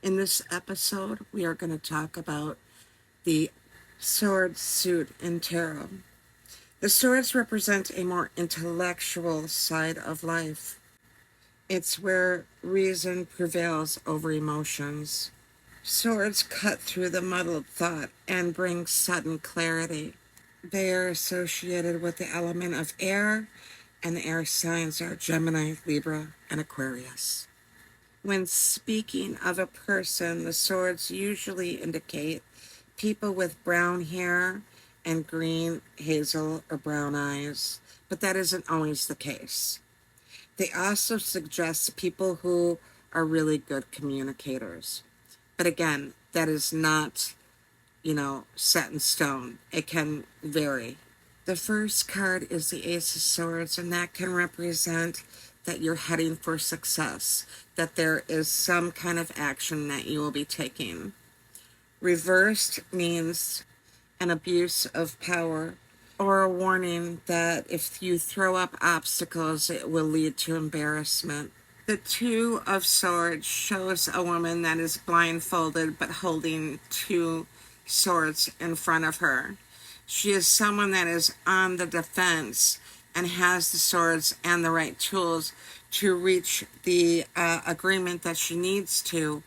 In this episode, we are going to talk about the sword suit in tarot. The swords represent a more intellectual side of life. It's where reason prevails over emotions. Swords cut through the muddled thought and bring sudden clarity. They are associated with the element of air, and the air signs are Gemini, Libra, and Aquarius. When speaking of a person, the swords usually indicate people with brown hair and green, hazel, or brown eyes, but that isn't always the case. They also suggest people who are really good communicators. But again, that is not, set in stone. It can vary. The first card is the Ace of Swords, and that can represent that you're heading for success, that there is some kind of action that you will be taking. Reversed means an abuse of power or a warning that if you throw up obstacles, it will lead to embarrassment. The Two of Swords shows a woman that is blindfolded but holding two swords in front of her. She is someone that is on the defense and has the swords and the right tools to reach the agreement that she needs to,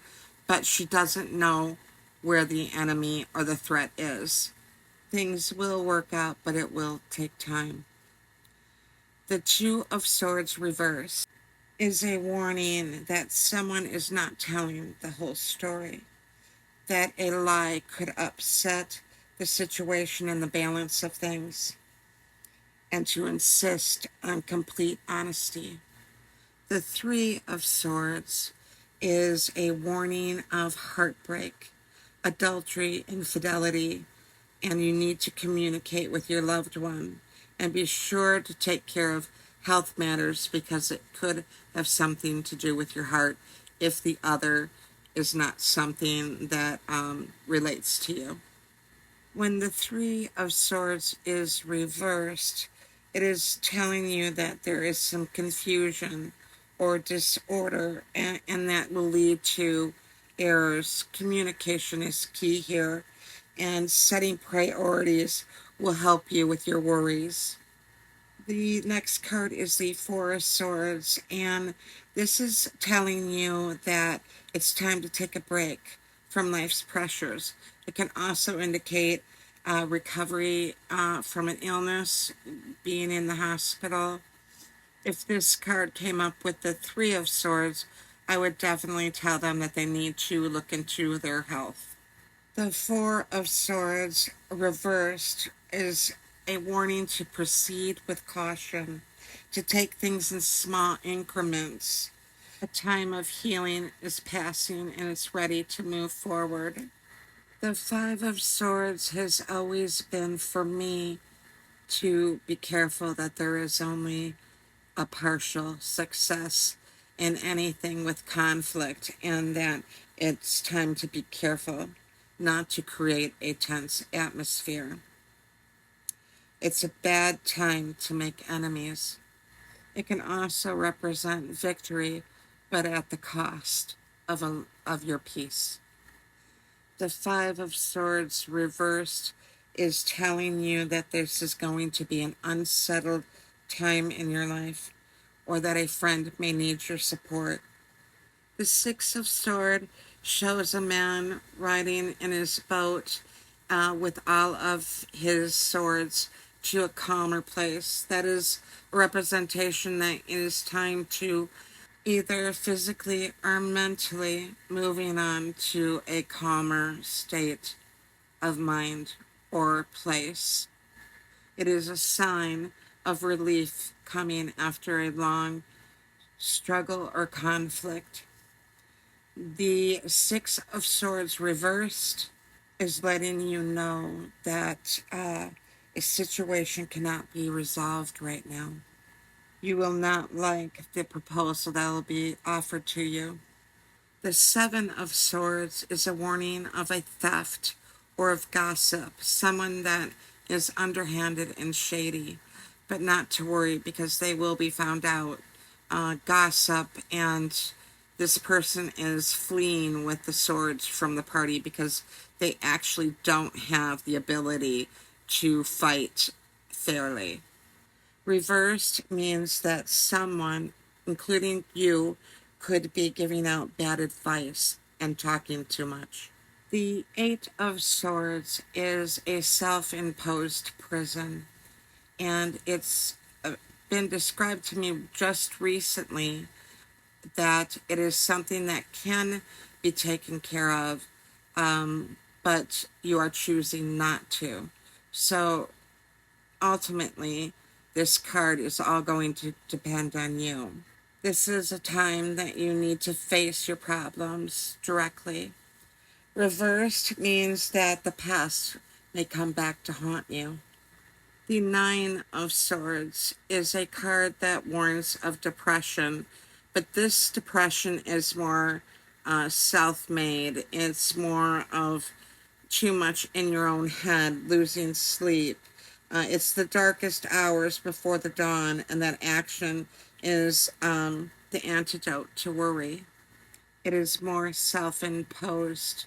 but she doesn't know where the enemy or the threat is. Things will work out, but it will take time. The Two of Swords reverse is a warning that someone is not telling the whole story, that a lie could upset the situation and the balance of things, and to insist on complete honesty. The Three of Swords is a warning of heartbreak, adultery, infidelity, and you need to communicate with your loved one and be sure to take care of health matters because it could have something to do with your heart if the other is not something that relates to you. When the Three of Swords is reversed, it is telling you that there is some confusion or disorder, and that will lead to errors. Communication is key here, and setting priorities will help you with your worries. The next card is the Four of Swords, and this is telling you that it's time to take a break from life's pressures. It can also indicate recovery from an illness, being in the hospital. If this card came up with the Three of Swords, I would definitely tell them that they need to look into their health. The Four of Swords reversed is a warning to proceed with caution, to take things in small increments. A time of healing is passing and it's ready to move forward. The Five of Swords has always been for me to be careful that there is only a partial success in anything with conflict, and that it's time to be careful not to create a tense atmosphere. It's a bad time to make enemies. It can also represent victory, but at the cost of your peace. The Five of Swords reversed is telling you that this is going to be an unsettled time in your life, or that a friend may need your support. The Six of Swords shows a man riding in his boat with all of his swords to a calmer place. That is a representation that it is time to either physically or mentally moving on to a calmer state of mind or place. It is a sign of relief coming after a long struggle or conflict. The Six of Swords reversed is letting you know that a situation cannot be resolved right now. You will not like the proposal that will be offered to you. The Seven of Swords is a warning of a theft or of gossip, someone that is underhanded and shady, but not to worry because they will be found out. Gossip and This person is fleeing with the swords from the party because they actually don't have the ability to fight fairly. Reversed means that someone, including you, could be giving out bad advice and talking too much. The Eight of Swords is a self-imposed prison, and it's been described to me just recently that it is something that can be taken care of, but you are choosing not to. So ultimately, this card is all going to depend on you. This is a time that you need to face your problems directly. Reversed means that the past may come back to haunt you. The Nine of Swords is a card that warns of depression, but this depression is more self-made. It's more of too much in your own head, losing sleep. It's the darkest hours before the dawn, and that action is the antidote to worry. It is more self-imposed,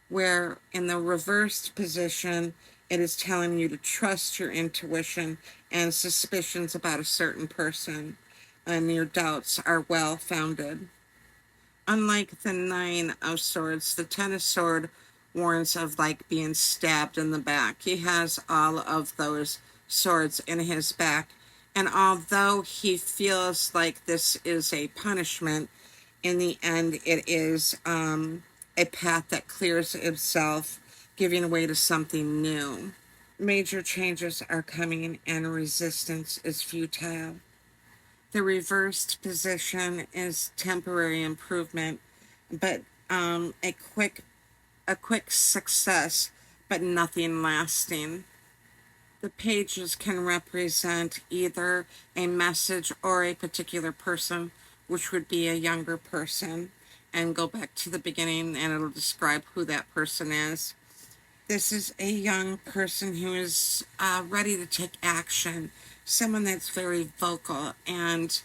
where in the reversed position, it is telling you to trust your intuition and suspicions about a certain person, and your doubts are well founded. Unlike the Nine of Swords, the Ten of Swords warns of like being stabbed in the back. He has all of those swords in his back, and although he feels like this is a punishment, in the end it is a path that clears itself, giving way to something new. Major changes are coming and resistance is futile. The reversed position is temporary improvement, but a quick success, but nothing lasting. The pages can represent either a message or a particular person, which would be a younger person, and go back to the beginning and it'll describe who that person is. This is a young person who is ready to take action, someone that's very vocal and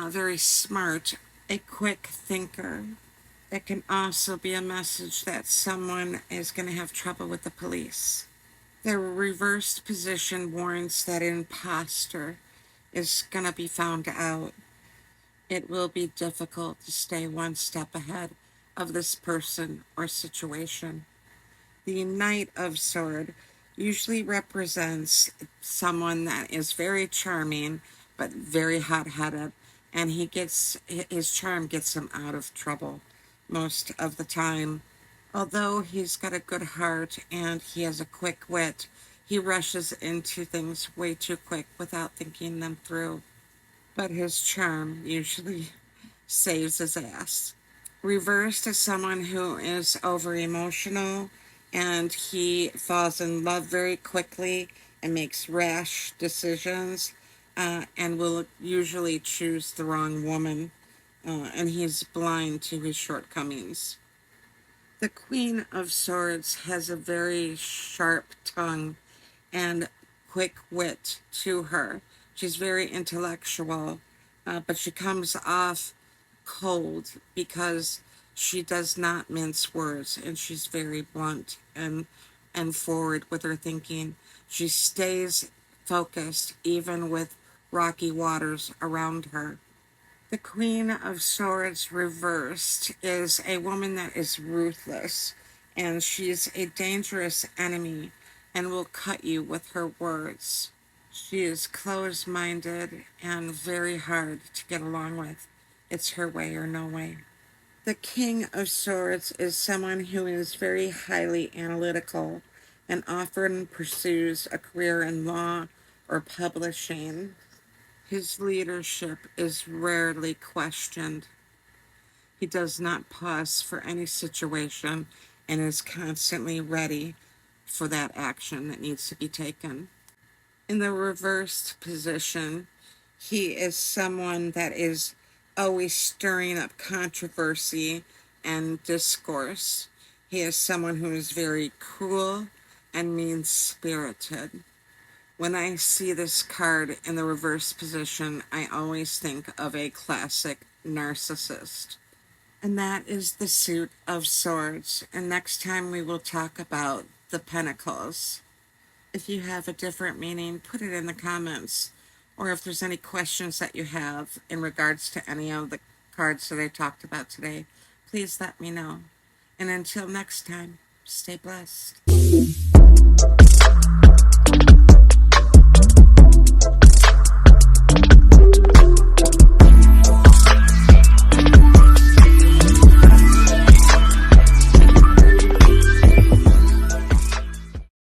very smart, a quick thinker. It can also be a message that someone is going to have trouble with the police. The reversed position warns that an imposter is going to be found out. It will be difficult to stay one step ahead of this person or situation. The Knight of Swords usually represents someone that is very charming but very hot-headed, and his charm gets him out of trouble most of the time. Although he's got a good heart and he has a quick wit, he rushes into things way too quick without thinking them through. But his charm usually saves his ass. Reversed is someone who is over emotional and he falls in love very quickly and makes rash decisions, and will usually choose the wrong woman, and he's blind to his shortcomings. The Queen of Swords has a very sharp tongue and quick wit to her. She's very intellectual, but she comes off cold because she does not mince words, and she's very blunt and forward with her thinking. She stays focused even with rocky waters around her. The Queen of Swords reversed is a woman that is ruthless, and she's a dangerous enemy and will cut you with her words. She is closed-minded and very hard to get along with. It's her way or no way. The King of Swords is someone who is very highly analytical and often pursues a career in law or publishing. His leadership is rarely questioned. He does not pause for any situation and is constantly ready for that action that needs to be taken. In the reversed position, he is someone that is always stirring up controversy and discourse. He is someone who is very cruel and mean-spirited. When I see this card in the reverse position, I always think of a classic narcissist. And that is the suit of swords. And next time we will talk about the pentacles. If you have a different meaning, put it in the comments. Or if there's any questions that you have in regards to any of the cards that I talked about today, please let me know. And until next time, stay blessed.